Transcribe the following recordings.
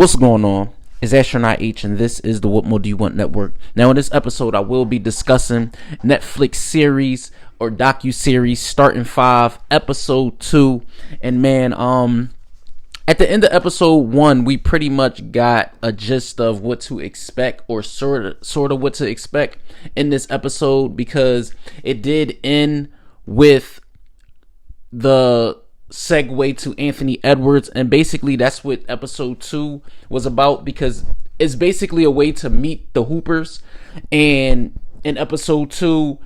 What's going on? It's Astronaut H, and this is the What More Do You Want Network. Now, in this episode, I will be discussing Netflix series or docu-series Starting 5, Episode 2. And man, at the end of Episode 1, we pretty much got a gist of what to expect, or sort of what to expect in this episode, because it did end with the segue to Anthony Edwards, and basically that's what episode 2 was about, because it's basically a way to meet the Hoopers. And in episode 2,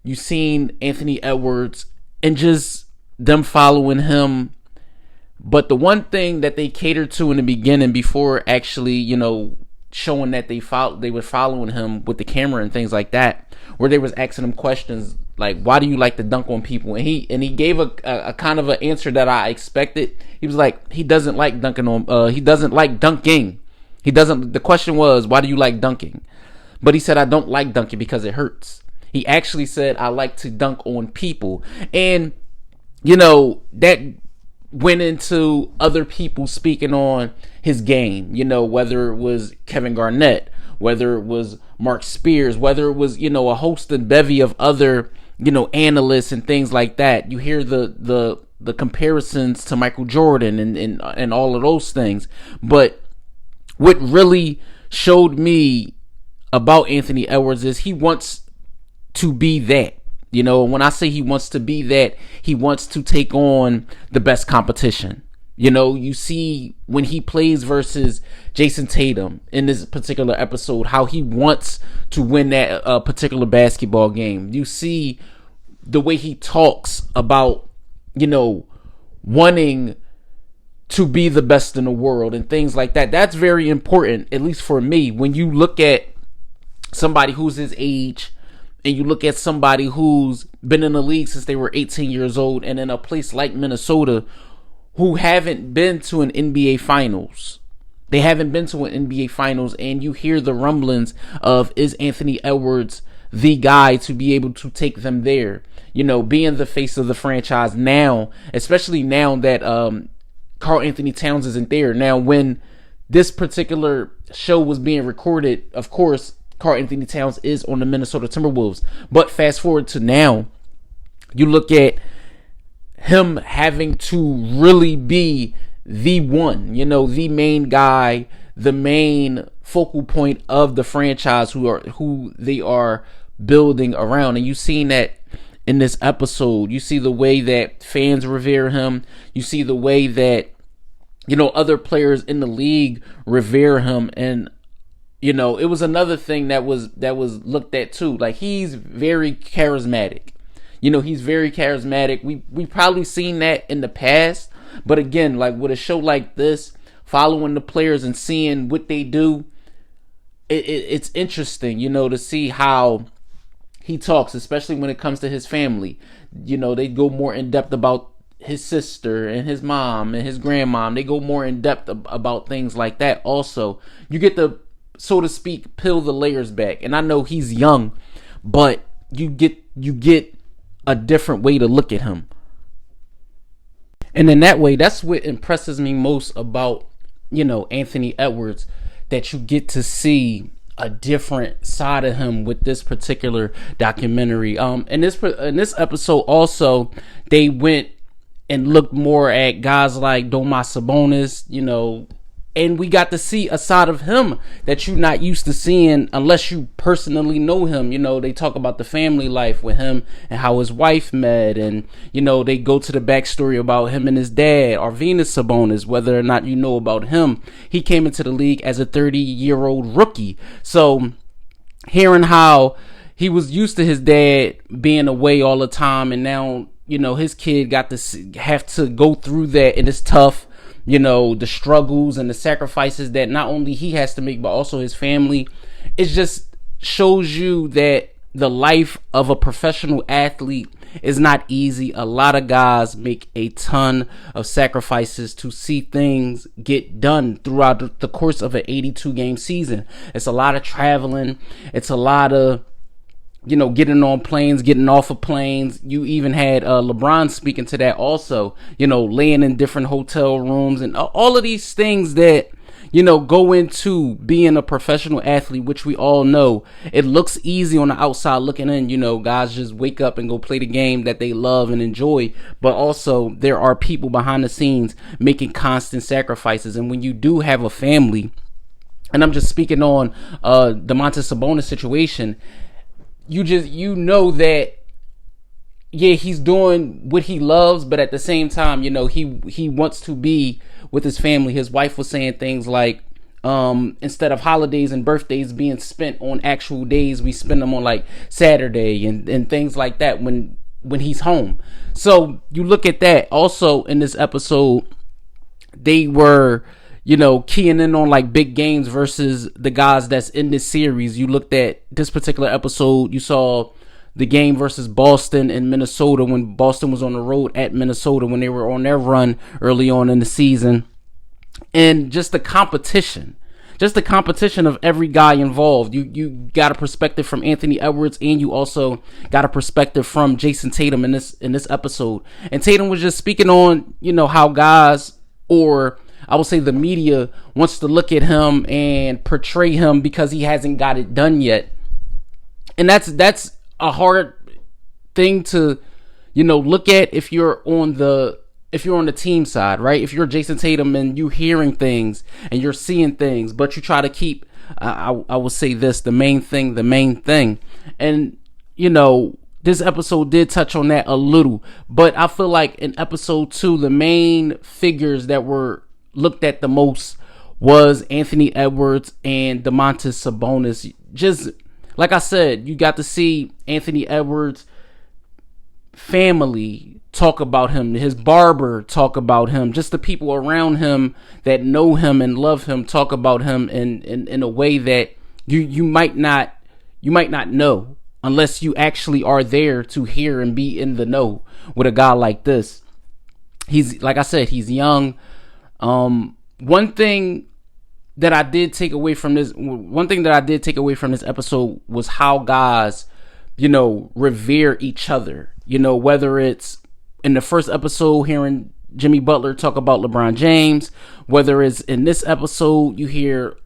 you seen Anthony Edwards and just them following him. But the one thing that they catered to in the beginning, before actually, showing that they were following him with the camera and things like that, where they was asking him questions like, why do you like to dunk on people? And he gave a kind of an answer that I expected. He was like, he doesn't like dunking on, he doesn't like dunking. The question was, why do you like dunking? But he said, I don't like dunking because it hurts. He actually said, I like to dunk on people. And, that went into other people speaking on his game, whether it was Kevin Garnett, whether it was Mark Spears, whether it was, a host and bevy of other, analysts and things like that. You hear the comparisons to Michael Jordan and all of those things. But what really showed me about Anthony Edwards is he wants to be that. When I say he wants to be that, he wants to take on the best competition. You see when he plays versus Jason Tatum in this particular episode, how he wants to win that particular basketball game. You see the way he talks about, wanting to be the best in the world and things like that. That's very important, at least for me. When you look at somebody who's his age, and you look at somebody who's been in the league since they were 18 years old, and in a place like Minnesota, who haven't been to an NBA Finals. They haven't been to an NBA Finals, and you hear the rumblings of, is Anthony Edwards the guy to be able to take them there? Being the face of the franchise now, especially now that Karl-Anthony Towns isn't there. Now, when this particular show was being recorded, of course, Karl-Anthony Towns is on the Minnesota Timberwolves. But fast forward to now, you look at him having to really be the one, the main guy, the main focal point of the franchise, who they are building around. And you've seen that in this episode. You see the way that fans revere him. You see the way that, other players in the league revere him. And it was another thing that was looked at too. Like, he's very charismatic. He's very charismatic. We probably seen that in the past, but again, like with a show like this, following the players and seeing what they do, it's interesting, to see how he talks, especially when it comes to his family. They go more in depth about his sister and his mom and his grandmom. They go more in depth about things like that. Also, you get to, so to speak, peel the layers back. And I know he's young, but you get a different way to look at him. And in that way, that's what impresses me most about, Anthony Edwards, that you get to see a different side of him with this particular documentary. In this episode also, they went and looked more at guys like Domas Sabonis, and we got to see a side of him that you're not used to seeing unless you personally know him. They talk about the family life with him and how his wife met. And, they go to the backstory about him and his dad, Arvydas Sabonis, whether or not you know about him. He came into the league as a 30-year-old rookie. So hearing how he was used to his dad being away all the time, and now, his kid got to have to go through that, and it's tough. The struggles and the sacrifices that not only he has to make, but also his family. It just shows you that the life of a professional athlete is not easy. A lot of guys make a ton of sacrifices to see things get done throughout the course of an 82-game season. It's a lot of traveling. It's a lot of getting on planes, getting off of planes. You even had LeBron speaking to that also, laying in different hotel rooms and all of these things that, go into being a professional athlete, which we all know it looks easy on the outside looking in. Guys just wake up and go play the game that they love and enjoy, but also there are people behind the scenes making constant sacrifices. And when you do have a family, and I'm just speaking on Domantas Sabonis situation, you know that, yeah, he's doing what he loves, but at the same time, he wants to be with his family. His wife was saying things like, instead of holidays and birthdays being spent on actual days, we spend them on like Saturday and things like that when he's home. So you look at that. Also in this episode, they were, keying in on like big games versus the guys that's in this series. You looked at this particular episode, you saw the game versus Boston in Minnesota when Boston was on the road at Minnesota when they were on their run early on in the season. And just the competition of every guy involved. You got a perspective from Anthony Edwards, and you also got a perspective from Jason Tatum in this episode. And Tatum was just speaking on, how guys, or I will say the media, wants to look at him and portray him because he hasn't got it done yet. And that's a hard thing to, look at if you're on the team side, right? If you're Jason Tatum and you're hearing things and you're seeing things, but you try to keep, I will say this, the main thing. And, this episode did touch on that a little, but I feel like in episode 2, the main figures that were looked at the most was Anthony Edwards and Domantas Sabonis. Just like I said, you got to see Anthony Edwards' family talk about him, his barber talk about him, just the people around him that know him and love him talk about him in a way that you might not know unless you actually are there to hear and be in the know with a guy like this. He's, like I said, he's young. One thing that I did take away from this episode was how guys, revere each other. Whether it's in the first episode hearing Jimmy Butler talk about LeBron James, whether it's in this episode you hear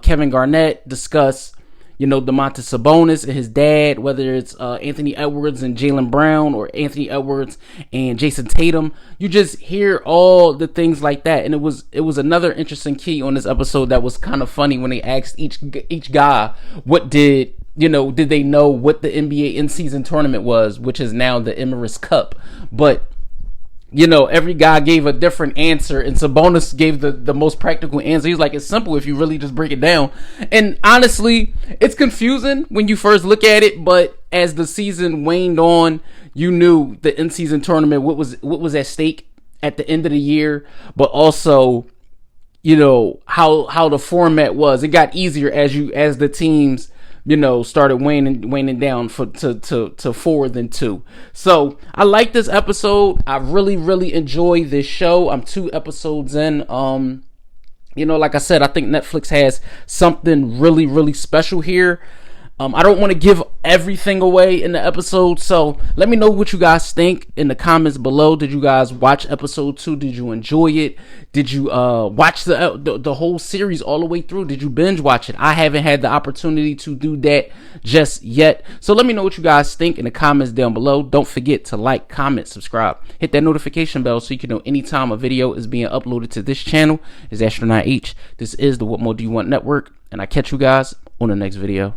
Kevin Garnett discuss, Domantas Sabonis and his dad, whether it's Anthony Edwards and Jaylen Brown or Anthony Edwards and Jason Tatum. You just hear all the things like that. And it was another interesting key on this episode that was kind of funny when they asked each guy what did they know what the NBA in-season tournament was, which is now the Emirates Cup. But every guy gave a different answer, and Sabonis gave the most practical answer. He's like, it's simple if you really just break it down. And honestly, it's confusing when you first look at it, but as the season waned on, you knew the in-season tournament, what was at stake at the end of the year, but also, how the format was. It got easier as the teams started waning down to 4 than 2. So I like this episode. I really, really enjoy this show. I'm 2 episodes in. Like I said, I think Netflix has something really, really special here. I don't want to give everything away in the episode, so let me know what you guys think in the comments below. Did you guys watch episode 2? Did you enjoy it? Did you watch the whole series all the way through? Did you binge watch it? I haven't had the opportunity to do that just yet, so let me know what you guys think in the comments down below. Don't forget to like, comment, subscribe, hit that notification bell so you can know anytime a video is being uploaded to this channel. It's Astronaut H. This is the What More Do You Want Network, and I catch you guys on the next video.